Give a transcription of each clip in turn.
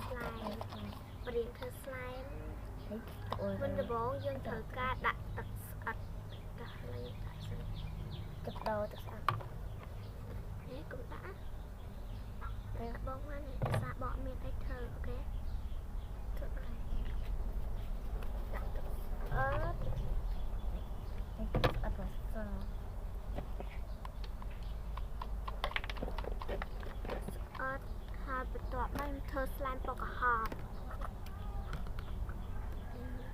slime បរៀងធ្វើ slime មិនដំបងយើងត្រូវការដាក់ទឹកស្អិតដាក់ឡើងដាក់សិនទឹកដោទឹកស្អិតហេកុំដាក់បងហ្នឹងសាបកមានអីធ្វើអូខេធ្វើអីដាក់ទឹកស្អិតអត់មកសោះអត់ហើយបន្ទាប់មកធ្វើ slime ពណ៌ក្រហម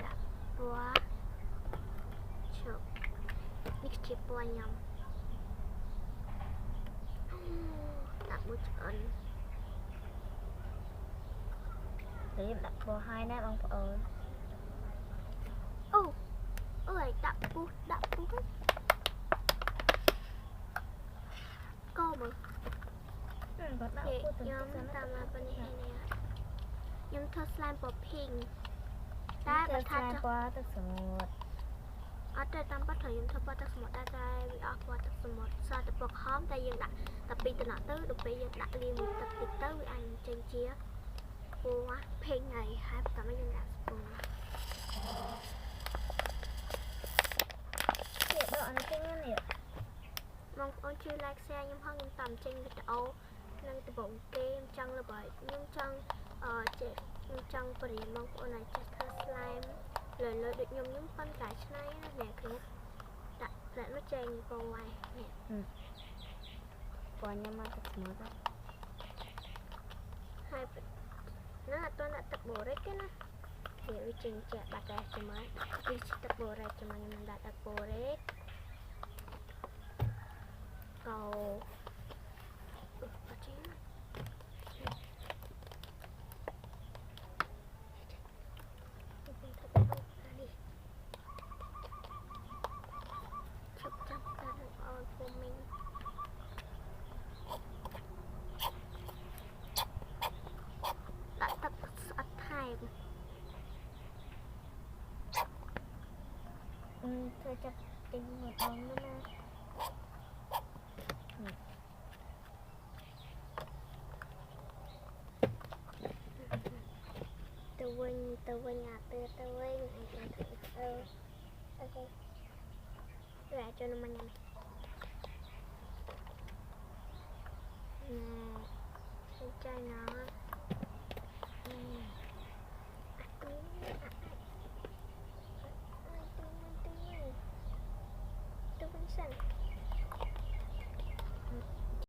ដាក់ពណ៌ឈប់នេះជាពណ៌ញ៉ាំដាក់មួយឆ្អិនរៀបដាក់ពណ៌ហើយណាបងប្អូនអូអើយដាក់ពុះកោមើលគាត់ដាក់ពុះខ្ញុំតាមមកប៉ុណ្នេះនេះខ្ញុំធ្វើ slime ពណ៌ pink តែបើថាពណ៌ទឹកសមុទ្រអត់ទេតាមប៉ាត់ត្រូវយើងធ្វើពណ៌ទឹកសមុទ្រតែវាអត់ពណ៌ទឹកសមុទ្រសតែពណ៌ខំតែយើងដាក់តែពីតំណទៅដល់ពេលយើងដាក់លាងទឹកតិចទៅវាអាចចេញជាពណ៌ pink ហើយតាមយើងដាក់ស្ពូនេះបើអត់ចេញនេះបងប្អូនជួយ like share ខ្ញុំផងខ្ញុំតាមចេញវីដេអូនឹងដំបងគេខ្ញុំចង់លើបើខ្ញុំចង់ខ្ញុំចង់បរៀនបងប្អូនឲ្យចេះធ្វើ slime លើដូចខ្ញុំប៉ុន្តែឆ្នៃណាអ្នកគ្នាដាក់ដាក់នោះចេញពណ៌វាយនេះពណ៌ញ៉ាំមកទឹកស្មូតហើយណាអត់ទាន់ដាក់ទឹកបូរិកទេណាវាចេញជាបាត់ដែរចាំមើលវាទឹកបូរិកចាំមើលខ្ញុំដាក់ទឹកបូរិកកោអត់ចេញធ្វើចាប់ចេញមកអងនោះណាទៅវិញអាទៅវិញអីទៅអូខេតែចូលមកញ៉ាំ